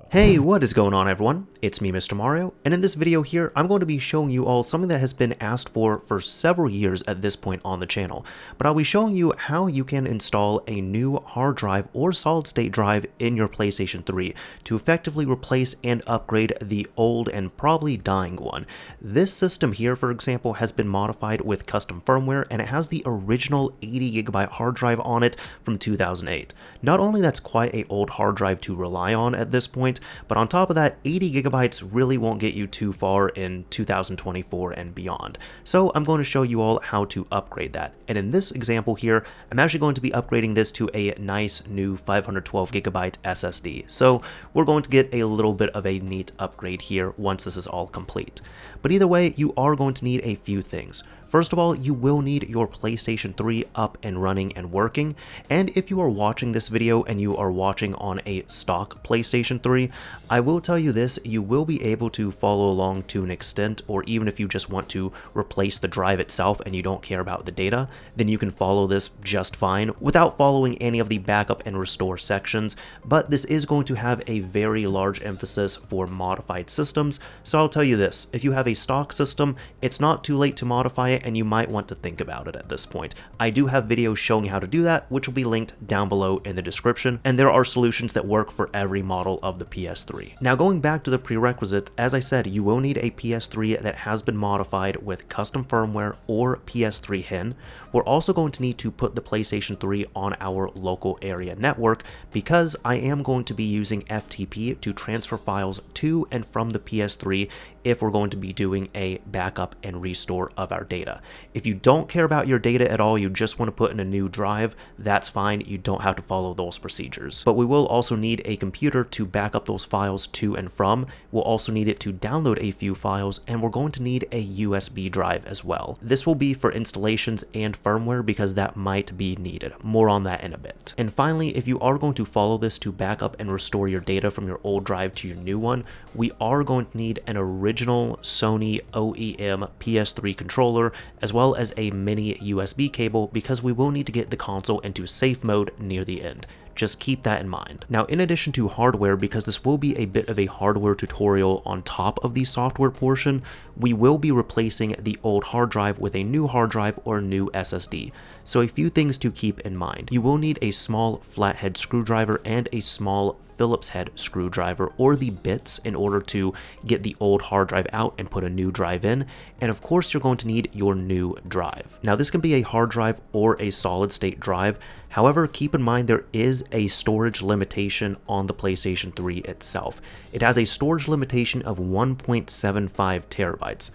Hey, what is going on everyone? It's me, Mr. Mario, and in this video here, I'm going to be showing you all something that has been asked for several years at this point on the channel. But I'll be showing you how you can install a new hard drive or solid state drive in your PlayStation 3 to effectively replace and upgrade the old and probably dying one. This system here, for example, has been modified with custom firmware, and it has the original 80GB hard drive on it from 2008. Not only that's quite an old hard drive to rely on at this point, but on top of that, 80 gigabytes really won't get you too far in 2024 and beyond. So I'm going to show you all how to upgrade that. And in this example here, I'm actually going to be upgrading this to a nice new 512 gigabyte SSD. So we're going to get a little bit of a neat upgrade here once this is all complete. But either way, you are going to need a few things. First of all, you will need your PlayStation 3 up and running and working, and if you are watching this video and you are watching on a stock PlayStation 3, I will tell you this, you will be able to follow along to an extent, or even if you just want to replace the drive itself and you don't care about the data, then you can follow this just fine without following any of the backup and restore sections, but this is going to have a very large emphasis for modified systems, so I'll tell you this, if you have a stock system, it's not too late to modify it, and you might want to think about it at this point. I do have videos showing you how to do that, which will be linked down below in the description, and there are solutions that work for every model of the PS3. Now going back to the prerequisites, as I said, you will need a PS3 that has been modified with custom firmware or PS3HEN. We're also going to need to put the PlayStation 3 on our local area network because I am going to be using FTP to transfer files to and from the PS3 if we're going to be doing a backup and restore of our data. If you don't care about your data at all, you just want to put in a new drive, that's fine, you don't have to follow those procedures. But we will also need a computer to back up those files to and from. We'll also need it to download a few files, and we're going to need a USB drive as well. This will be for installations and firmware because that might be needed. More on that in a bit. And finally, if you are going to follow this to back up and restore your data from your old drive to your new one, we are going to need an original Sony OEM PS3 controller as well as a mini USB cable because we will need to get the console into safe mode near the end. Just keep that in mind. Now, in addition to hardware, because this will be a bit of a hardware tutorial on top of the software portion, we will be replacing the old hard drive with a new hard drive or new SSD. So a few things to keep in mind. You will need a small flathead screwdriver and a small Phillips head screwdriver or the bits in order to get the old hard drive out and put a new drive in. And of course, you're going to need your new drive. Now, this can be a hard drive or a solid state drive. However, keep in mind there is a storage limitation on the PlayStation 3 itself. It has a storage limitation of 1.75 terabytes.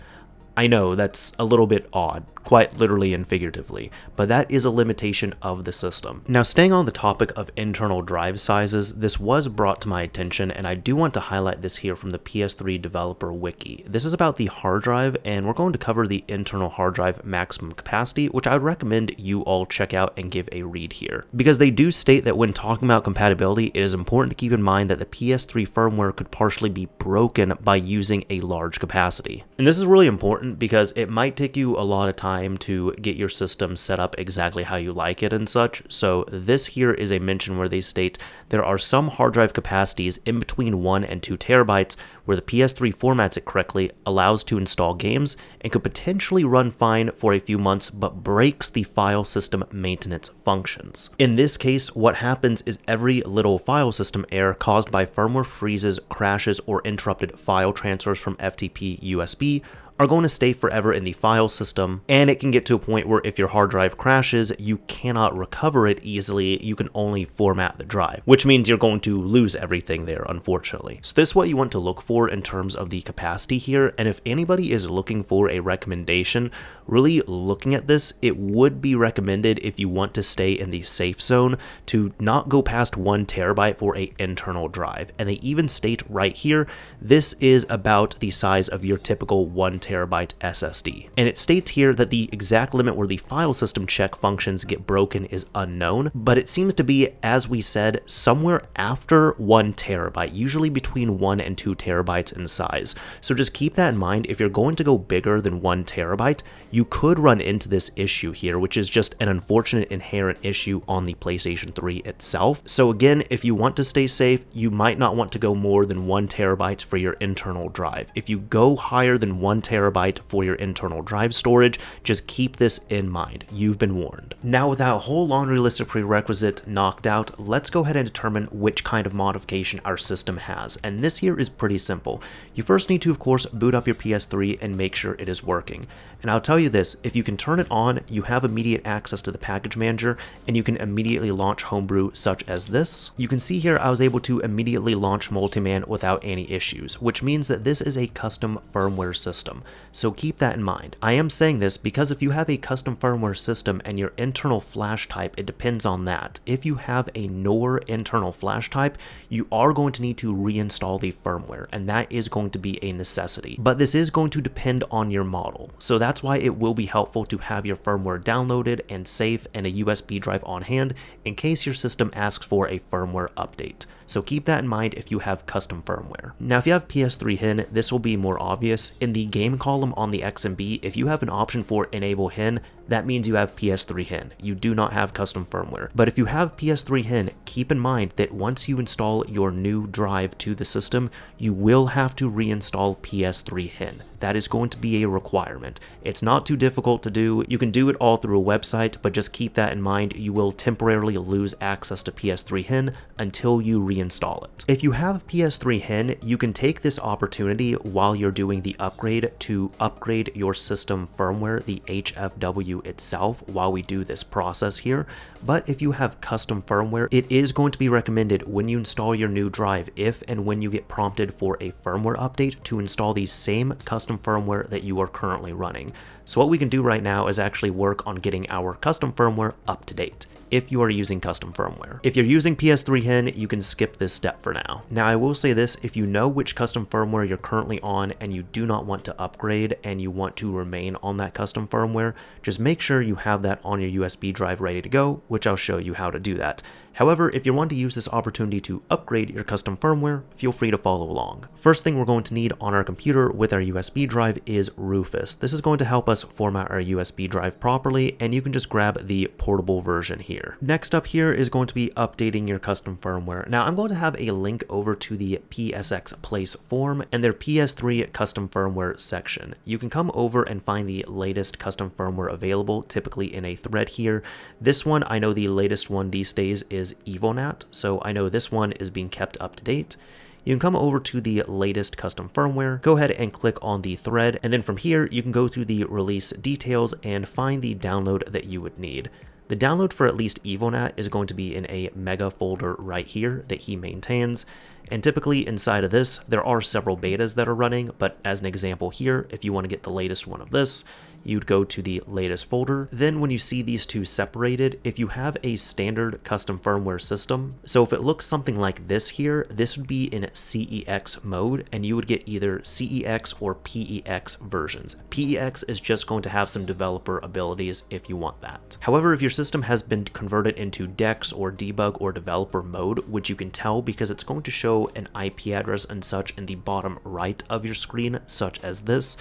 I know that's a little bit odd, quite literally and figuratively, but that is a limitation of the system. Now, staying on the topic of internal drive sizes, this was brought to my attention, and I do want to highlight this here from the PS3 developer wiki. This is about the hard drive, and we're going to cover the internal hard drive maximum capacity, which I would recommend you all check out and give a read here. Because they do state that when talking about compatibility, it is important to keep in mind that the PS3 firmware could partially be broken by using a large capacity. And this is really important because it might take you a lot of time to get your system set up exactly how you like it and such. So this here is a mention where they state there are some hard drive capacities in between 1 and 2 terabytes where the PS3 formats it correctly, allows to install games, and could potentially run fine for a few months but breaks the file system maintenance functions. In this case, what happens is every little file system error caused by firmware freezes, crashes, or interrupted file transfers from FTP USB are going to stay forever in the file system, and it can get to a point where if your hard drive crashes, you cannot recover it easily, you can only format the drive, which means you're going to lose everything there, unfortunately. So this is what you want to look for in terms of the capacity here, and if anybody is looking for a recommendation, really looking at this, it would be recommended if you want to stay in the safe zone to not go past 1 terabyte for an internal drive, and they even state right here, this is about the size of your typical 1 terabyte terabyte SSD. And it states here that the exact limit where the file system check functions get broken is unknown, but it seems to be, as we said, somewhere after 1 terabyte, usually between 1 and 2 terabytes in size. So just keep that in mind. If you're going to go bigger than 1 terabyte, you could run into this issue here, which is just an unfortunate inherent issue on the PlayStation 3 itself. So again, if you want to stay safe, you might not want to go more than 1 terabyte for your internal drive. If you go higher than 1 terabyte for your internal drive storage, just keep this in mind. You've been warned. Now, with that whole laundry list of prerequisites knocked out, let's go ahead and determine which kind of modification our system has. And this here is pretty simple. You first need to, of course, boot up your PS3 and make sure it is working. And I'll tell you this, if you can turn it on, you have immediate access to the package manager, and you can immediately launch Homebrew such as this. You can see here I was able to immediately launch Multiman without any issues, which means that this is a custom firmware system. So keep that in mind. I am saying this because if you have a custom firmware system and your internal flash type, it depends on that. If you have a NOR internal flash type, you are going to need to reinstall the firmware, and that is going to be a necessity. But this is going to depend on your model. So that's why it will be helpful to have your firmware downloaded and safe and a USB drive on hand in case your system asks for a firmware update. So keep that in mind if you have custom firmware. Now, if you have PS3HEN, this will be more obvious. In the game column on the XMB, if you have an option for Enable HEN, that means you have PS3HEN. You do not have custom firmware. But if you have PS3HEN, keep in mind that once you install your new drive to the system, you will have to reinstall PS3HEN. That is going to be a requirement. It's not too difficult to do. You can do it all through a website, but just keep that in mind. You will temporarily lose access to PS3HEN until you reinstall it. If you have PS3HEN, you can take this opportunity while you're doing the upgrade to upgrade your system firmware, the HFW itself, while we do this process here. But if you have custom firmware, it is going to be recommended when you install your new drive, if and when you get prompted for a firmware update, to install the same custom firmware that you are currently running. So what we can do right now is actually work on getting our custom firmware up to date, if you are using custom firmware. If you're using PS3HEN, you can skip this step for now. Now, I will say this, if you know which custom firmware you're currently on and you do not want to upgrade and you want to remain on that custom firmware, just make sure you have that on your USB drive ready to go, which I'll show you how to do that. However, if you want to use this opportunity to upgrade your custom firmware, feel free to follow along. First thing we're going to need on our computer with our USB drive is Rufus. This is going to help us format our USB drive properly, and you can just grab the portable version here. Next up here is going to be updating your custom firmware. Now, I'm going to have a link over to the PSX Place forum and their PS3 custom firmware section. You can come over and find the latest custom firmware available, typically in a thread here. This one, I know the latest one these days is Evonat, so I know this one is being kept up to date. You can come over to the latest custom firmware, go ahead and click on the thread, and then from here you can go through the release details and find the download that you would need. The download for at least Evonat is going to be in a mega folder right here that he maintains, and typically inside of this there are several betas that are running, but as an example here, if you want to get the latest one of this, you'd go to the latest folder. Then when you see these two separated, if you have a standard custom firmware system, so if it looks something like this here, this would be in CEX mode, and you would get either CEX or PEX versions. PEX is just going to have some developer abilities if you want that. However, if your system has been converted into DEX or debug or developer mode, which you can tell because it's going to show an IP address and such in the bottom right of your screen, such as this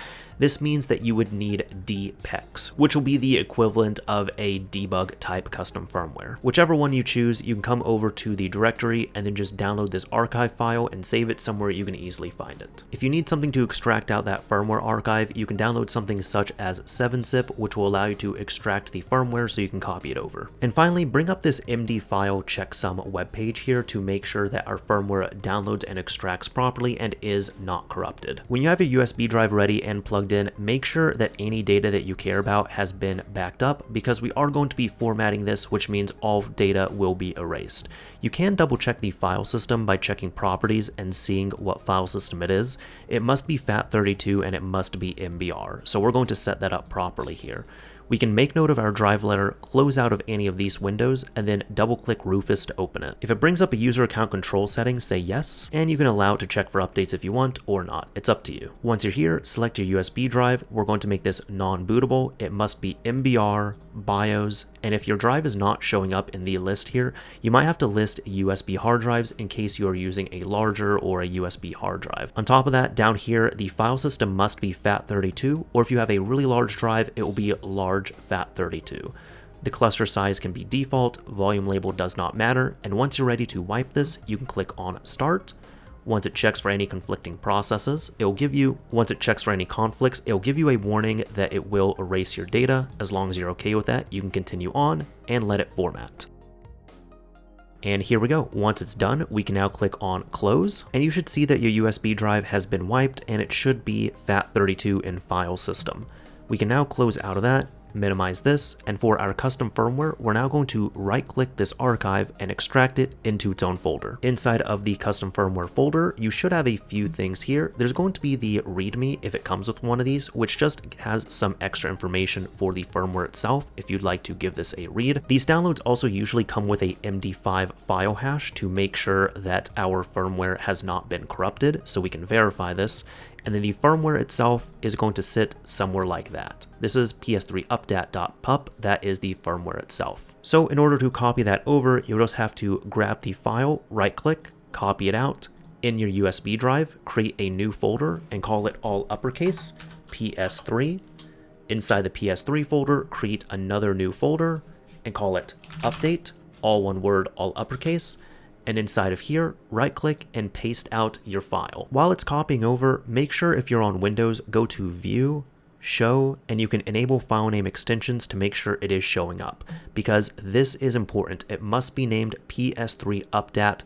means that you would need DPEX, which will be the equivalent of a debug type custom firmware. Whichever one you choose, you can come over to the directory and then just download this archive file and save it somewhere you can easily find it. If you need something to extract out that firmware archive, you can download something such as 7-zip, which will allow you to extract the firmware so you can copy it over. And finally, bring up this MD file checksum webpage here to make sure that our firmware downloads and extracts properly and is not corrupted. When you have your USB drive ready and plugged in, make sure that any data that you care about has been backed up, because we are going to be formatting this, which means all data will be erased. You can double check the file system by checking properties and seeing what file system it is. It must be FAT32 and it must be MBR, so we're going to set that up properly here. We can make note of our drive letter, close out of any of these windows, and then double-click Rufus to open it. If it brings up a user account control setting, say yes, and you can allow it to check for updates if you want or not. It's up to you. Once you're here, select your USB drive. We're going to make this non-bootable. It must be MBR, BIOS, and if your drive is not showing up in the list here, you might have to list USB hard drives in case you are using a larger or a USB hard drive. On top of that, down here, the file system must be FAT32, or if you have a really large drive, it will be large FAT32. The cluster size can be default, volume label does not matter, and once you're ready to wipe this, you can click on Start. Once it checks for any conflicting processes, once it checks for any conflicts, it'll give you a warning that it will erase your data. As long as you're okay with that, you can continue on and let it format. And here we go. Once it's done, we can now click on Close, and you should see that your USB drive has been wiped and it should be FAT32 in file system. We can now close out of that, minimize this, and for our custom firmware, we're now going to right-click this archive and extract it into its own folder. Inside of the custom firmware folder, you should have a few things here. There's going to be the README if it comes with one of these, which just has some extra information for the firmware itself if you'd like to give this a read. These downloads also usually come with a MD5 file hash to make sure that our firmware has not been corrupted, so we can verify this. And then the firmware itself is going to sit somewhere like that. This is ps3updat.pup, that is the firmware itself. So in order to copy that over, you'll just have to grab the file, right click, copy it out. In your USB drive, create a new folder and call it all uppercase, PS3. Inside the PS3 folder, create another new folder and call it update, all one word, all uppercase. And inside of here, right click and paste out your file. While it's copying over, make sure if you're on Windows, go to View, Show, and you can enable file name extensions to make sure it is showing up, because this is important. It must be named ps3updat.pup.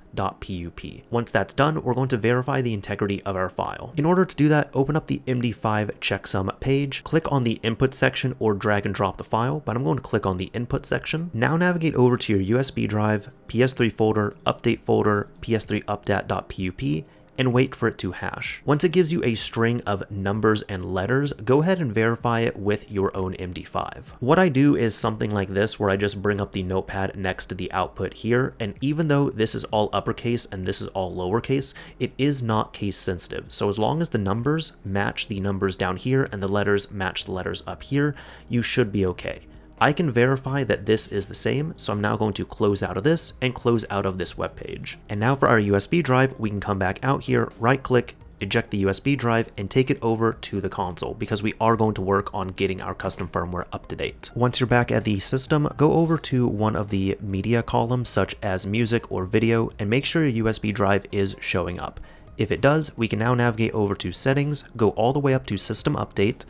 Once that's done, we're going to verify the integrity of our file. In order to do that, open up the MD5 checksum page, click on the input section or drag and drop the file, but I'm going to click on the input section. Now navigate over to your USB drive, PS3 folder, update folder, ps3updat.pup, and wait for it to hash. Once it gives you a string of numbers and letters, go ahead and verify it with your own MD5. What I do is something like this, where I just bring up the notepad next to the output here, and even though this is all uppercase and this is all lowercase, it is not case sensitive. So as long as the numbers match the numbers down here and the letters match the letters up here, you should be okay. I can verify that this is the same, so I'm now going to close out of this and close out of this web page. And now for our USB drive, we can come back out here, right click, eject the USB drive, and take it over to the console, because we are going to work on getting our custom firmware up to date. Once you're back at the system, go over to one of the media columns, such as music or video, and make sure your USB drive is showing up. If it does, we can now navigate over to settings, go all the way up to system update,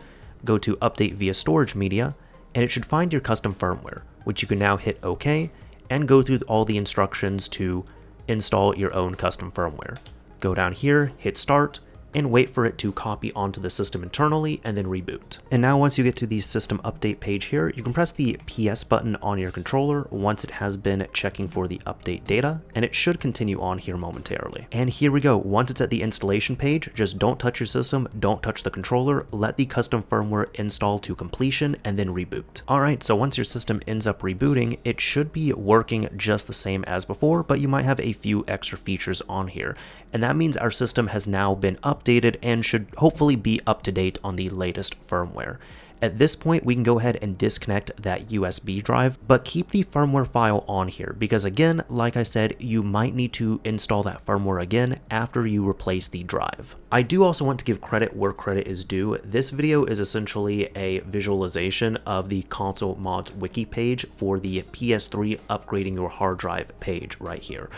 go to update via storage media, and it should find your custom firmware, which you can now hit OK and go through all the instructions to install your own custom firmware. Go down here, hit start, and wait for it to copy onto the system internally and then reboot. And now once you get to the system update page here, you can press the PS button on your controller once it has been checking for the update data, and it should continue on here momentarily. And here we go. Once it's at the installation page, just don't touch your system, don't touch the controller, let the custom firmware install to completion and then reboot. Alright, so once your system ends up rebooting, it should be working just the same as before, but you might have a few extra features on here. And that means our system has now been updated and should hopefully be up to date on the latest firmware. At this point, we can go ahead and disconnect that USB drive, but keep the firmware file on here, because again, like I said, you might need to install that firmware again after you replace the drive. I do also want to give credit where credit is due. This video is essentially a visualization of the console mods wiki page for the PS3 upgrading your hard drive page right here.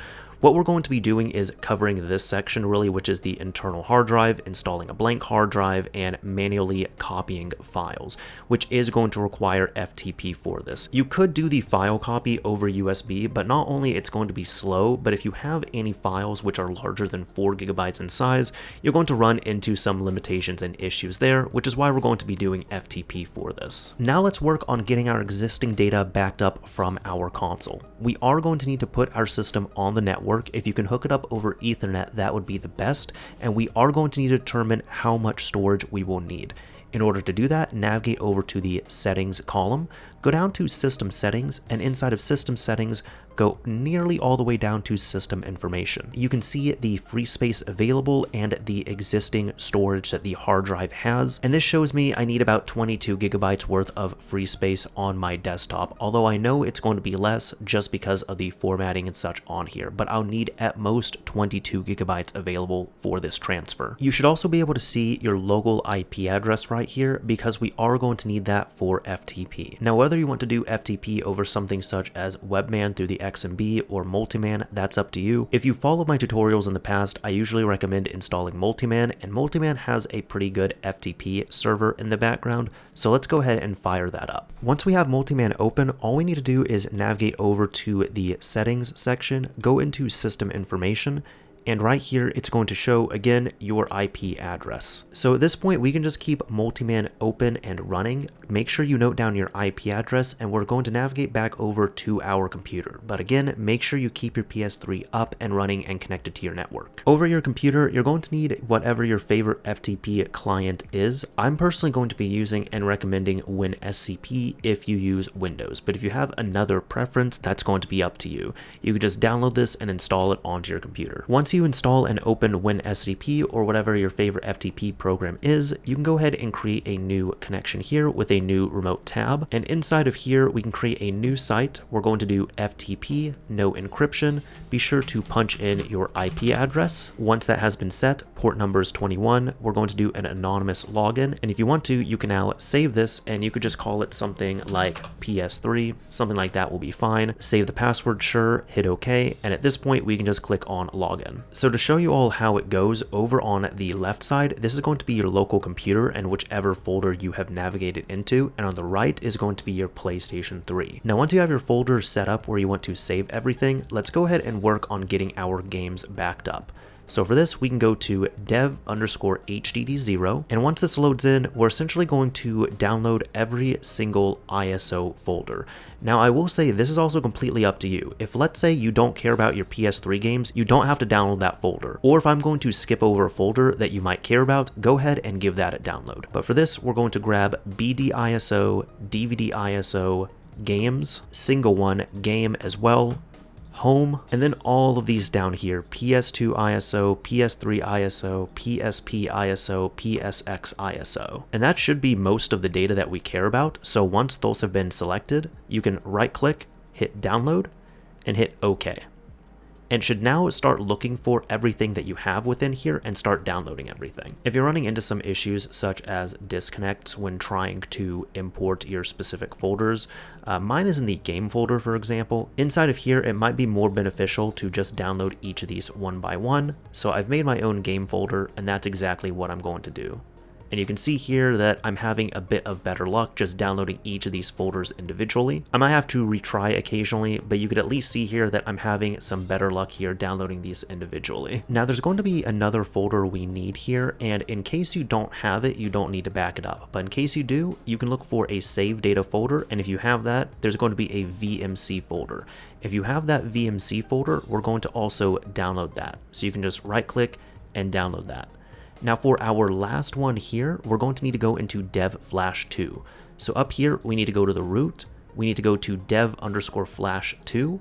What we're going to be doing is covering this section really, which is the internal hard drive, installing a blank hard drive, and manually copying files, which is going to require FTP for this. You could do the file copy over USB, but not only it's going to be slow, but if you have any files which are larger than 4 GB in size, you're going to run into some limitations and issues there, which is why we're going to be doing FTP for this. Now let's work on getting our existing data backed up from our console. We are going to need to put our system on the network. If you can hook it up over Ethernet, that would be the best, and we are going to need to determine how much storage we will need. In order to do that, navigate over to the settings column, go down to system settings, and inside of system settings, go nearly all the way down to system information. You can see the free space available and the existing storage that the hard drive has. And this shows me I need about 22 gigabytes worth of free space on my desktop, although I know it's going to be less just because of the formatting and such on here, but I'll need at most 22 gigabytes available for this transfer. You should also be able to see your local IP address right here because we are going to need that for FTP. Now, whether you want to do FTP over something such as Webman through the XMB or Multiman, that's up to you. If you followed my tutorials in the past, I usually recommend installing Multiman, and Multiman has a pretty good FTP server in the background, so let's go ahead and fire that up. Once we have Multiman open, all we need to do is navigate over to the settings section, go into system information, and right here, it's going to show, again, your IP address. So at this point, we can just keep Multiman open and running. Make sure you note down your IP address, and we're going to navigate back over to our computer. But again, make sure you keep your PS3 up and running and connected to your network. Over your computer, you're going to need whatever your favorite FTP client is. I'm personally going to be using and recommending WinSCP if you use Windows. But if you have another preference, that's going to be up to you. You can just download this and install it onto your computer. Once you install and open WinSCP or whatever your favorite FTP program is, you can go ahead and create a new connection here with a new remote tab. And inside of here, we can create a new site. We're going to do FTP, no encryption. Be sure to punch in your IP address. Once that has been set, port number is 21. We're going to do an anonymous login. And if you want to, you can now save this and you could just call it something like PS3. Something like that will be fine. Save the password, sure, hit OK. And at this point, we can just click on login. So to show you all how it goes, over on the left side, this is going to be your local computer and whichever folder you have navigated into, and on the right is going to be your PlayStation 3. Now once you have your folder set up where you want to save everything, let's go ahead and work on getting our games backed up. So for this, we can go to dev_HDD0, and once this loads in, we're essentially going to download every single ISO folder. Now I will say this is also completely up to you. If let's say you don't care about your PS3 games, you don't have to download that folder. Or if I'm going to skip over a folder that you might care about, go ahead and give that a download. But for this, we're going to grab BDISO, DVDISO, games, single one, game as well, home, and then all of these down here: PS2 ISO, PS3 ISO, PSP ISO, PSX ISO. And that should be most of the data that we care about. So once those have been selected, you can right click, hit download, and hit OK. And should now start looking for everything that you have within here and start downloading everything. If you're running into some issues such as disconnects when trying to import your specific folders, mine is in the game folder, for example. Inside of here, it might be more beneficial to just download each of these one by one. So I've made my own game folder, and that's exactly what I'm going to do. And you can see here that I'm having a bit of better luck just downloading each of these folders individually. I might have to retry occasionally, but you could at least see here that I'm having some better luck here downloading these individually. Now there's going to be another folder we need here, and in case you don't have it, you don't need to back it up. But in case you do, you can look for a save data folder, and if you have that, there's going to be a VMC folder. If you have that VMC folder, we're going to also download that. So you can just right click and download that. Now for our last one here, we're going to need to go into dev/flash2. So up here, we need to go to the root, we need to go to dev_flash2,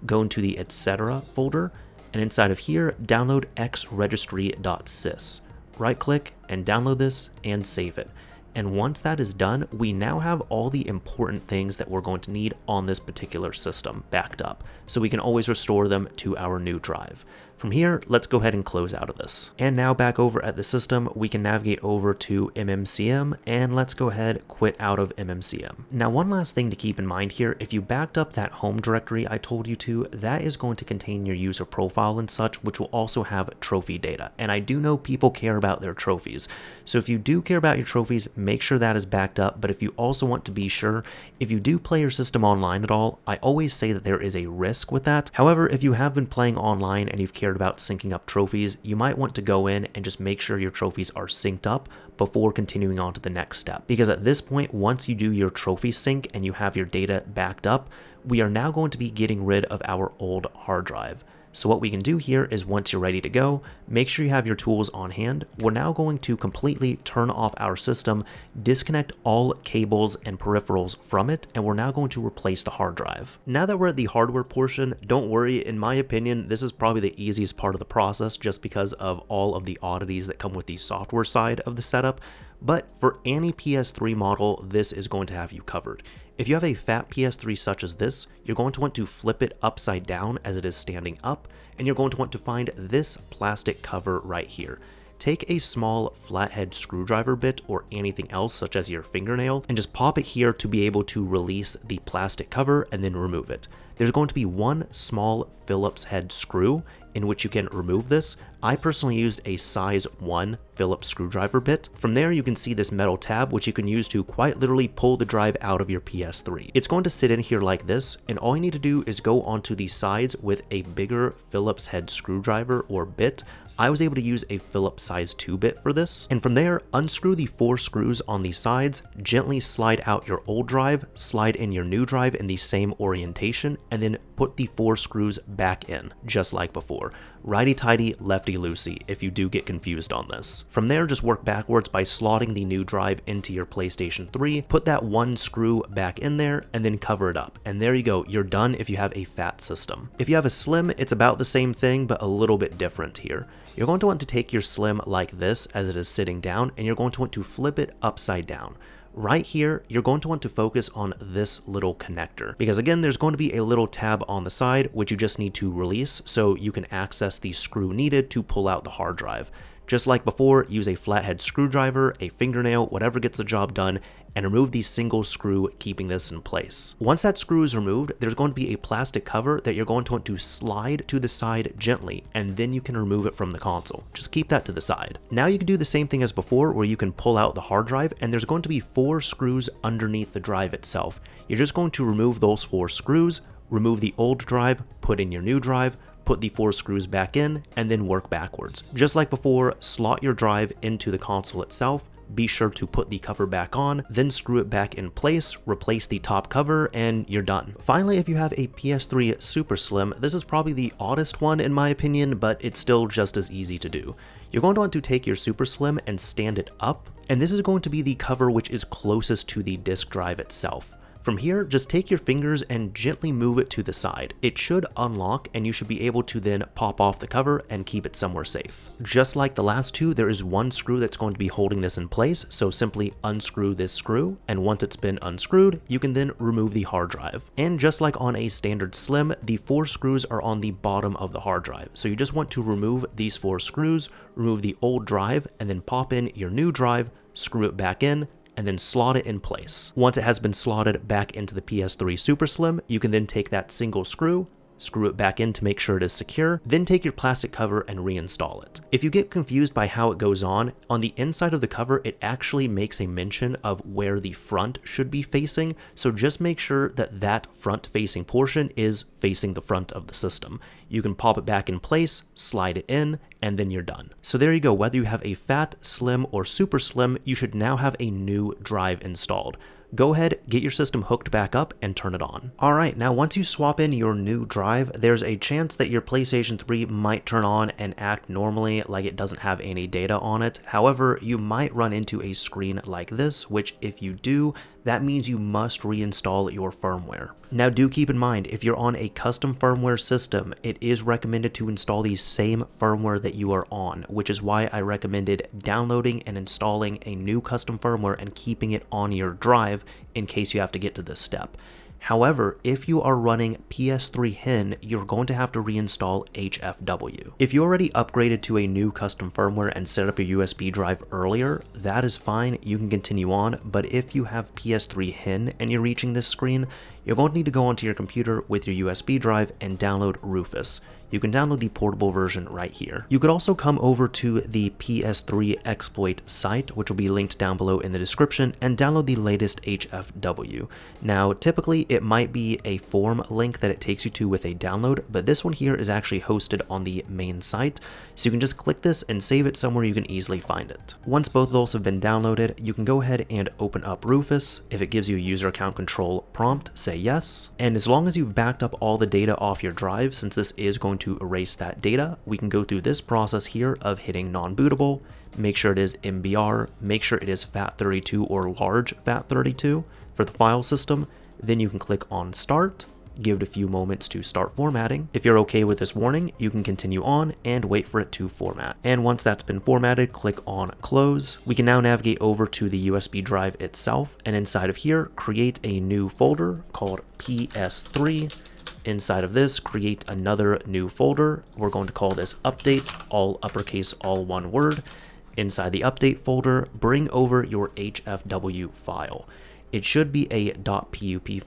go into the etc folder, and inside of here, download xregistry.sys. Right click and download this and save it. And once that is done, we now have all the important things that we're going to need on this particular system backed up, so we can always restore them to our new drive. From here, let's go ahead and close out of this. And now back over at the system, we can navigate over to MMCM, and let's go ahead, quit out of MMCM. Now one last thing to keep in mind here, if you backed up that home directory I told you to, that is going to contain your user profile and such, which will also have trophy data. And I do know people care about their trophies. So if you do care about your trophies, make sure that is backed up. But if you also want to be sure, if you do play your system online at all, I always say that there is a risk with that. However, if you have been playing online and you've cared about syncing up trophies, you might want to go in and just make sure your trophies are synced up before continuing on to the next step. Because at this point, once you do your trophy sync and you have your data backed up, we are now going to be getting rid of our old hard drive. So what we can do here is once you're ready to go, make sure you have your tools on hand. We're now going to completely turn off our system, disconnect all cables and peripherals from it, and we're now going to replace the hard drive. Now that we're at the hardware portion, don't worry, in my opinion, this is probably the easiest part of the process just because of all of the oddities that come with the software side of the setup. But for any PS3 model, this is going to have you covered. If you have a fat PS3 such as this, you're going to want to flip it upside down as it is standing up, and you're going to want to find this plastic cover right here. Take a small flathead screwdriver bit or anything else such as your fingernail and just pop it here to be able to release the plastic cover and then remove it. There's going to be one small Phillips head screw in which you can remove this. I personally used a size 1 Phillips screwdriver bit. From there you can see this metal tab which you can use to quite literally pull the drive out of your PS3. It's going to sit in here like this, and all you need to do is go onto the sides with a bigger Phillips head screwdriver or bit. I was able to use a Phillips size 2 bit for this, and from there unscrew the 4 screws on the sides, gently slide out your old drive, slide in your new drive in the same orientation, and then put the 4 screws back in, just like before. Righty-tighty, lefty-loosey if you do get confused on this. From there, just work backwards by slotting the new drive into your PlayStation 3, put that 1 screw back in there, and then cover it up. And there you go, you're done if you have a fat system. If you have a slim, it's about the same thing, but a little bit different here. You're going to want to take your slim like this as it is sitting down, and you're going to want to flip it upside down. Right here, you're going to want to focus on this little connector, because again, there's going to be a little tab on the side, which you just need to release so you can access the screw needed to pull out the hard drive. Just like before, use a flathead screwdriver, a fingernail, whatever gets the job done, and remove the single screw keeping this in place. Once that screw is removed, there's going to be a plastic cover that you're going to want to slide to the side gently, and then you can remove it from the console. Just keep that to the side. Now you can do the same thing as before where you can pull out the hard drive, and there's going to be 4 screws underneath the drive itself. You're just going to remove those 4 screws, remove the old drive, put in your new drive, put the 4 screws back in, and then work backwards. Just like before, slot your drive into the console itself, be sure to put the cover back on, then screw it back in place, replace the top cover, and you're done. Finally, if you have a PS3 Super Slim, this is probably the oddest one in my opinion, but it's still just as easy to do. You're going to want to take your Super Slim and stand it up, and this is going to be the cover which is closest to the disk drive itself. From here, just take your fingers and gently move it to the side. It should unlock and you should be able to then pop off the cover and keep it somewhere safe. Just like the last 2, there is 1 screw that's going to be holding this in place, so simply unscrew this screw, and once it's been unscrewed, you can then remove the hard drive. And just like on a standard Slim, the 4 screws are on the bottom of the hard drive, so you just want to remove these 4 screws, remove the old drive, and then pop in your new drive, screw it back in, and then slot it in place. Once it has been slotted back into the PS3 Super Slim, you can then take that single screw, screw it back in to make sure it is secure, then take your plastic cover and reinstall it. If you get confused by how it goes on the inside of the cover, it actually makes a mention of where the front should be facing, so just make sure that that front-facing portion is facing the front of the system. You can pop it back in place, slide it in, and then you're done. So there you go, whether you have a fat, slim, or super slim, you should now have a new drive installed. Go ahead, get your system hooked back up, and turn it on. Alright, now once you swap in your new drive, there's a chance that your PlayStation 3 might turn on and act normally like it doesn't have any data on it. However, you might run into a screen like this, which if you do, that means you must reinstall your firmware. Now do keep in mind, if you're on a custom firmware system, it is recommended to install the same firmware that you are on, which is why I recommended downloading and installing a new custom firmware and keeping it on your drive in case you have to get to this step. However, if you are running PS3HEN, you're going to have to reinstall HFW. If you already upgraded to a new custom firmware and set up your USB drive earlier, that is fine, you can continue on, but if you have PS3HEN and you're reaching this screen, you're going to need to go onto your computer with your USB drive and download Rufus. You can download the portable version right here. You could also come over to the PS3 exploit site, which will be linked down below in the description, and download the latest HFW. Now, typically it might be a form link that it takes you to with a download, but this one here is actually hosted on the main site, so you can just click this and save it somewhere you can easily find it. Once both of those have been downloaded, you can go ahead and open up Rufus. If it gives you a user account control prompt, say yes, and as long as you've backed up all the data off your drive, since this is going to to erase that data, we can go through this process here of hitting non-bootable, make sure it is MBR, make sure it is FAT32 or large FAT32 for the file system. Then you can click on start, give it a few moments to start formatting. If you're okay with this warning, you can continue on and wait for it to format. And once that's been formatted, click on close. We can now navigate over to the USB drive itself, and inside of here, create a new folder called PS3. Inside of this, create another new folder. We're going to call this update, all uppercase, all one word. Inside the update folder, bring over your HFW file. It should be a .pup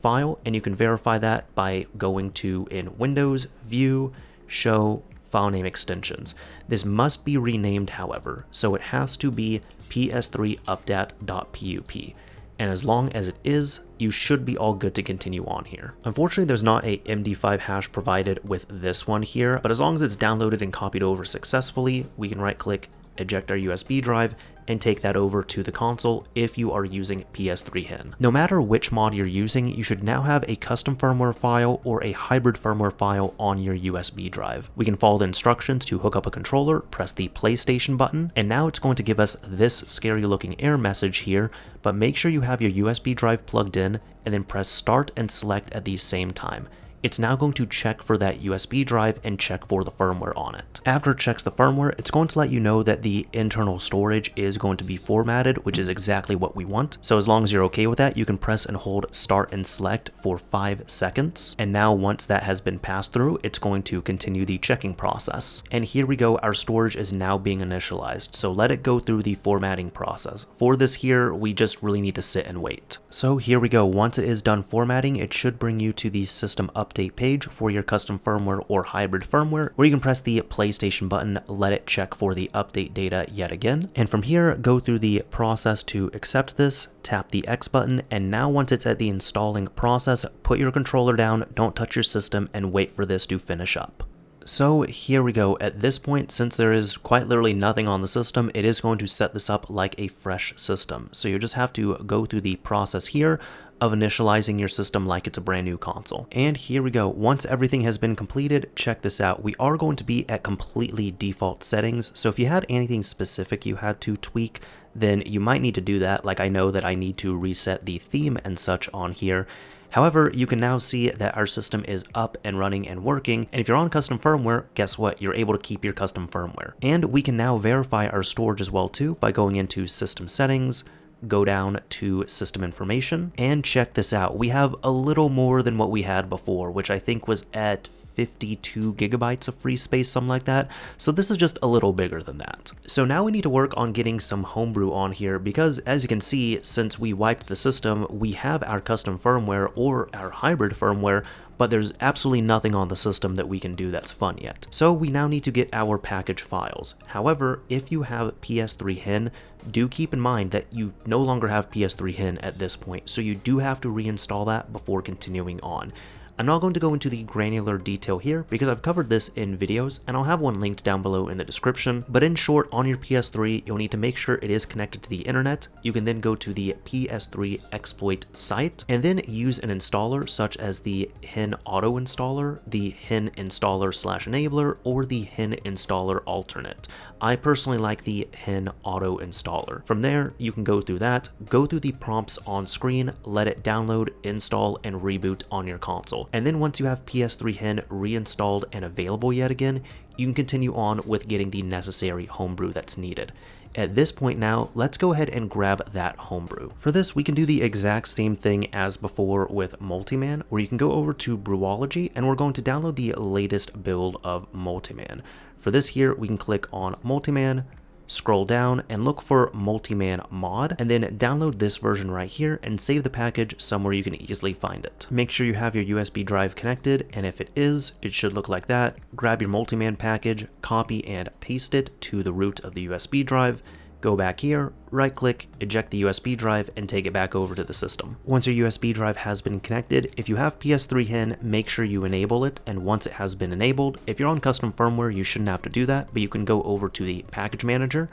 file, and you can verify that by going to in Windows, View, Show, File Name Extensions. This must be renamed, however, so it has to be PS3 updat.pup. And as long as it is, you should be all good to continue on here. Unfortunately, there's not a MD5 hash provided with this one here, but as long as it's downloaded and copied over successfully, we can right-click, eject our USB drive, and take that over to the console if you are using PS3HEN. No matter which mod you're using, you should now have a custom firmware file or a hybrid firmware file on your USB drive. We can follow the instructions to hook up a controller, press the PlayStation button, and now it's going to give us this scary looking error message here, but make sure you have your USB drive plugged in and then press start and select at the same time. It's now going to check for that USB drive and check for the firmware on it. After it checks the firmware, it's going to let you know that the internal storage is going to be formatted, which is exactly what we want. So as long as you're okay with that, you can press and hold start and select for 5 seconds. And now once that has been passed through, it's going to continue the checking process. And here we go, our storage is now being initialized. So let it go through the formatting process. For this here, we just really need to sit and wait. So here we go, once it is done formatting, it should bring you to the system update page for your custom firmware or hybrid firmware, where you can press the PlayStation button, let it check for the update data yet again. And from here, go through the process to accept this, tap the X button, and now once it's at the installing process, put your controller down, don't touch your system, and wait for this to finish up. So here we go. At this point, since there is quite literally nothing on the system, it is going to set this up like a fresh system. So you just have to go through the process here of initializing your system like it's a brand new console. And here we go. Once everything has been completed, check this out. We are going to be at completely default settings. So if you had anything specific you had to tweak, then you might need to do that. Like I know that I need to reset the theme and such on here. However, you can now see that our system is up and running and working, and if you're on custom firmware, guess what? You're able to keep your custom firmware. And we can now verify our storage as well too by going into System Settings, go down to System Information, and check this out. We have a little more than what we had before, which I think was at 52 gigabytes of free space, something like that. So this is just a little bigger than that. So now we need to work on getting some Homebrew on here because, as you can see, since we wiped the system, we have our custom firmware or our hybrid firmware, but there's absolutely nothing on the system that we can do that's fun yet. So we now need to get our package files. However, if you have PS3HEN, do keep in mind that you no longer have PS3HEN at this point, so you do have to reinstall that before continuing on. I'm not going to go into the granular detail here because I've covered this in videos, and I'll have one linked down below in the description. But in short, on your PS3, you'll need to make sure it is connected to the internet. You can then go to the PS3 exploit site and then use an installer such as the HEN auto installer, the HEN installer / enabler, or the HEN installer alternate. I personally like the HEN auto installer. From there, you can go through that, go through the prompts on screen, let it download, install, and reboot on your console. And then once you have PS3HEN reinstalled and available yet again, you can continue on with getting the necessary Homebrew that's needed. At this point now, let's go ahead and grab that Homebrew. For this, we can do the exact same thing as before with Multiman, where you can go over to Brewology, and we're going to download the latest build of Multiman. For this here, we can click on Multiman, scroll down and look for Multiman mod, and then download this version right here and save the package somewhere you can easily find it. Make sure you have your USB drive connected, and if it is, it should look like that. Grab your Multiman package, copy and paste it to the root of the USB drive, go back here, right click, eject the USB drive, and take it back over to the system. Once your USB drive has been connected, if you have PS3HEN, make sure you enable it, and once it has been enabled, if you're on custom firmware, you shouldn't have to do that, but you can go over to the package manager,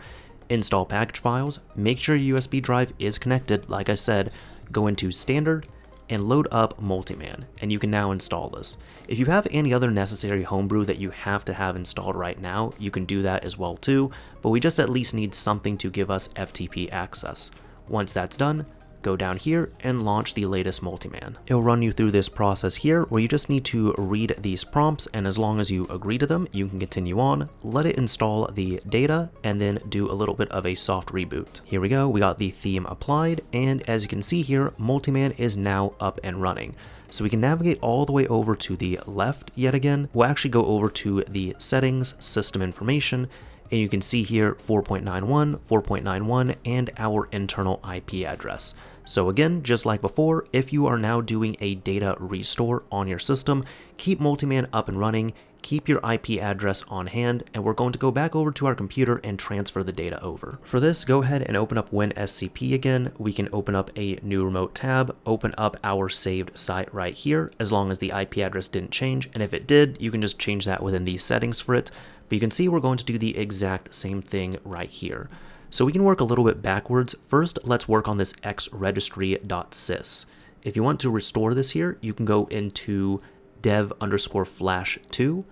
install package files, make sure your USB drive is connected, like I said, go into standard, and load up Multiman, and you can now install this. If you have any other necessary Homebrew that you have to have installed right now, you can do that as well too, but we just at least need something to give us FTP access. Once that's done, go down here and launch the latest Multiman. It'll run you through this process here where you just need to read these prompts, and as long as you agree to them, you can continue on, let it install the data, and then do a little bit of a soft reboot. Here we go, we got the theme applied, and as you can see here, Multiman is now up and running. So we can navigate all the way over to the left yet again. We'll actually go over to the settings, system information, and you can see here 4.91, 4.91, and our internal IP address. So again, just like before, if you are now doing a data restore on your system, keep Multiman up and running, keep your IP address on hand, and we're going to go back over to our computer and transfer the data over. For this, go ahead and open up WinSCP again. We can open up a new remote tab, open up our saved site right here, as long as the IP address didn't change, and if it did, you can just change that within the settings for it. But you can see we're going to do the exact same thing right here. So we can work a little bit backwards. First, let's work on this xregistry.sys. If you want to restore this here, you can go into dev_flash2,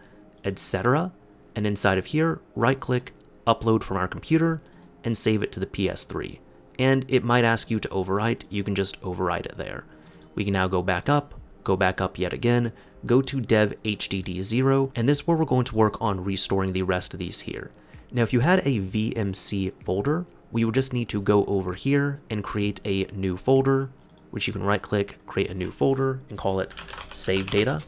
etc. And inside of here, right click, upload from our computer, and save it to the PS3. And it might ask you to overwrite, you can just overwrite it there. We can now go back up yet again, go to dev HDD0, and this is where we're going to work on restoring the rest of these here. Now, if you had a VMC folder, we would just need to go over here and create a new folder, which you can right click, create a new folder, and call it save data.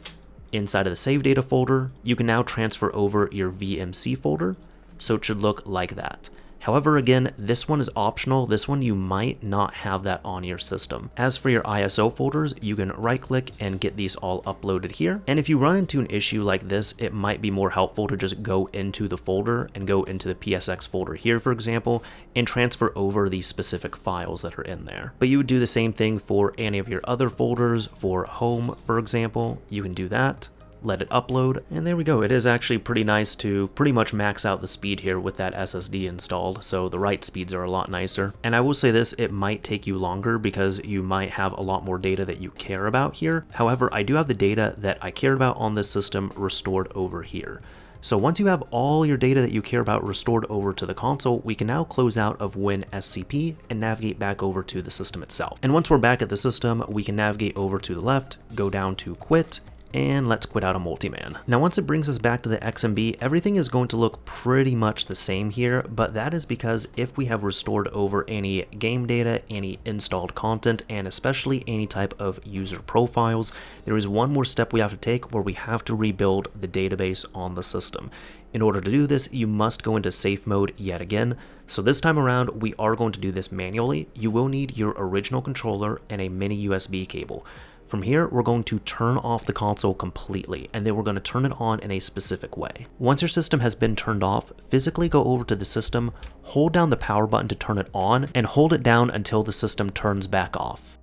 Inside of the save data folder, you can now transfer over your VMC folder, so it should look like that. However, again, this one is optional. This one you might not have that on your system. As for your ISO folders, you can right click and get these all uploaded here. And if you run into an issue like this, it might be more helpful to just go into the folder and go into the PSX folder here, for example, and transfer over these specific files that are in there. But you would do the same thing for any of your other folders. For home, for example, you can do that. Let it upload, and there we go. It is actually pretty nice to pretty much max out the speed here with that SSD installed, so the write speeds are a lot nicer. And I will say this, it might take you longer because you might have a lot more data that you care about here. However, I do have the data that I cared about on this system restored over here. So once you have all your data that you care about restored over to the console, we can now close out of WinSCP and navigate back over to the system itself. And once we're back at the system, we can navigate over to the left, go down to quit, and let's quit out of Multiman. Now, once it brings us back to the XMB, everything is going to look pretty much the same here, but that is because if we have restored over any game data, any installed content, and especially any type of user profiles, there is one more step we have to take where we have to rebuild the database on the system. In order to do this, you must go into safe mode yet again. So this time around, we are going to do this manually. You will need your original controller and a mini USB cable. From here, we're going to turn off the console completely, and then we're going to turn it on in a specific way. Once your system has been turned off, physically go over to the system, hold down the power button to turn it on, and hold it down until the system turns back off.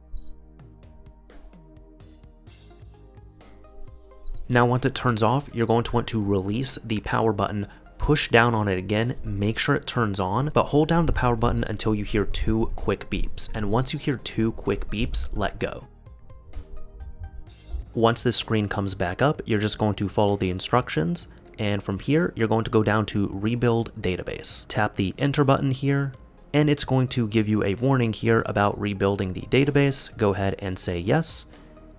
Now, once it turns off, you're going to want to release the power button, push down on it again, make sure it turns on, but hold down the power button until you hear 2 quick beeps. And once you hear 2 quick beeps, let go. Once this screen comes back up, you're just going to follow the instructions, and from here, you're going to go down to Rebuild Database. Tap the Enter button here, and it's going to give you a warning here about rebuilding the database. Go ahead and say yes,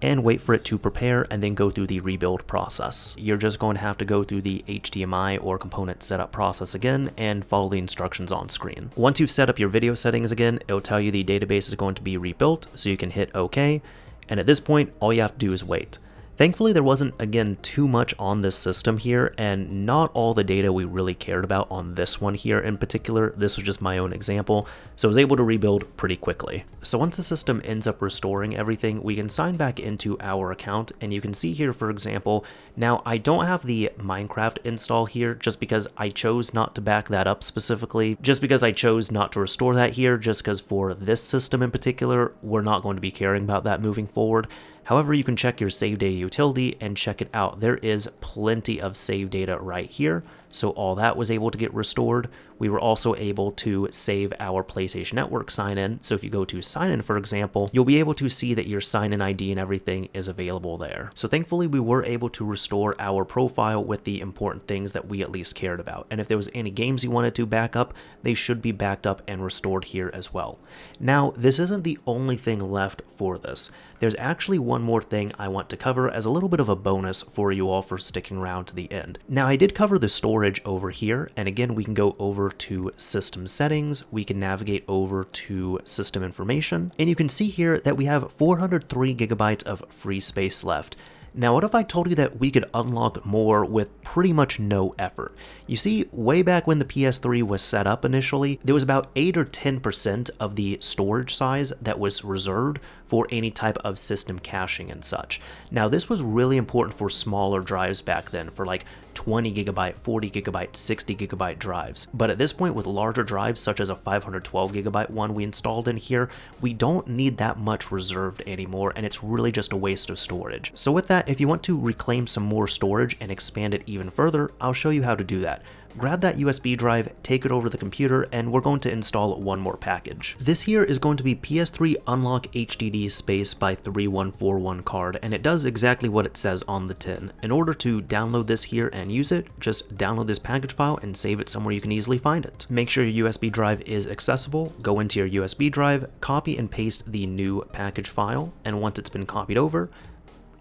and wait for it to prepare, and then go through the rebuild process. You're just going to have to go through the HDMI or component setup process again, and follow the instructions on screen. Once you've set up your video settings again, it'll tell you the database is going to be rebuilt, so you can hit OK. And at this point, all you have to do is wait. Thankfully, there wasn't, again, too much on this system here, and not all the data we really cared about on this one here in particular. This was just my own example, so I was able to rebuild pretty quickly. So once the system ends up restoring everything, we can sign back into our account, and you can see here, for example, now I don't have the Minecraft install here just because I chose not to back that up specifically, just because I chose not to restore that here, just because for this system in particular, we're not going to be caring about that moving forward. However, you can check your save data utility and check it out. There is plenty of save data right here. so all that was able to get restored. We were also able to save our PlayStation Network sign-in, so if you go to sign-in, for example, you'll be able to see that your sign-in ID and everything is available there. So thankfully, we were able to restore our profile with the important things that we at least cared about, and if there was any games you wanted to back up, they should be backed up and restored here as well. Now, this isn't the only thing left for this. There's actually one more thing I want to cover as a little bit of a bonus for you all for sticking around to the end. Now, I did cover the storage over here, and again, we can go over to System Settings, we can navigate over to System Information, and you can see here that we have 403 gigabytes of free space left. Now, what if I told you that we could unlock more with pretty much no effort? You see, way back when the PS3 was set up initially, there was about 8 or 10% of the storage size that was reserved for any type of system caching and such. Now, this was really important for smaller drives back then, for like 20 gigabyte, 40 gigabyte, 60 gigabyte drives. But at this point, with larger drives such as a 512 gigabyte one we installed in here, we don't need that much reserved anymore, and it's really just a waste of storage. So with that, if you want to reclaim some more storage and expand it even further, I'll show you how to do that. Grab that USB drive, take it over the computer, and we're going to install one more package. This here is going to be PS3 Unlock HDD Space by 3141 card, and it does exactly what it says on the tin. In order to download this here and use it, just download this package file and save it somewhere you can easily find it. Make sure your USB drive is accessible, go into your USB drive, copy and paste the new package file, and once it's been copied over,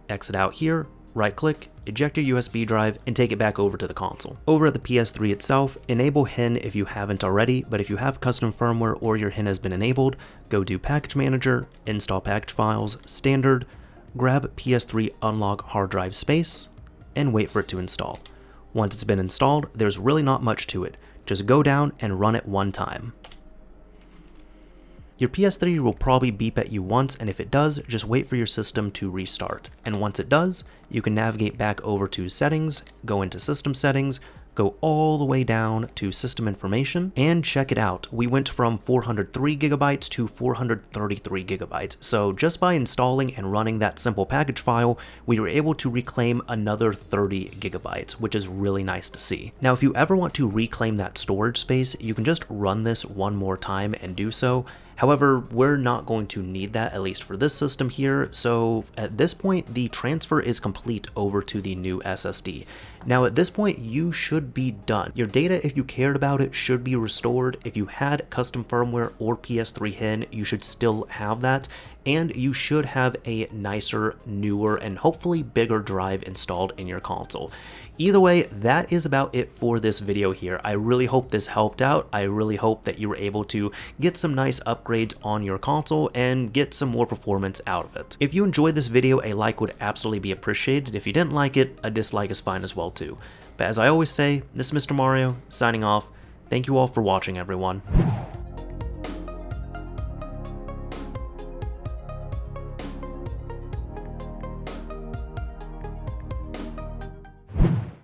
exit out here, right click, eject your USB drive, and take it back over to the console. Over at the PS3 itself, enable HEN if you haven't already, but if you have custom firmware or your HEN has been enabled, go to Package Manager, Install Package Files, Standard, grab PS3 Unlock Hard Drive Space, and wait for it to install. Once it's been installed, there's really not much to it. Just go down and run it one time. Your PS3 will probably beep at you once, and if it does, just wait for your system to restart. And once it does, you can navigate back over to Settings, go into System Settings, go all the way down to System Information, and check it out. We went from 403 gigabytes to 433 gigabytes. So just by installing and running that simple package file, we were able to reclaim another 30 gigabytes, which is really nice to see. Now, if you ever want to reclaim that storage space, you can just run this one more time and do so. However, we're not going to need that, at least for this system here, so at this point, the transfer is complete over to the new SSD. Now at this point, you should be done. Your data, if you cared about it, should be restored. If you had custom firmware or PS3HEN, you should still have that, and you should have a nicer, newer, and hopefully bigger drive installed in your console. Either way, that is about it for this video here. I really hope this helped out. I really hope that you were able to get some nice upgrades on your console and get some more performance out of it. If you enjoyed this video, a like would absolutely be appreciated. If you didn't like it, a dislike is fine as well too. But as I always say, this is Mr. Mario, signing off. Thank you all for watching, everyone.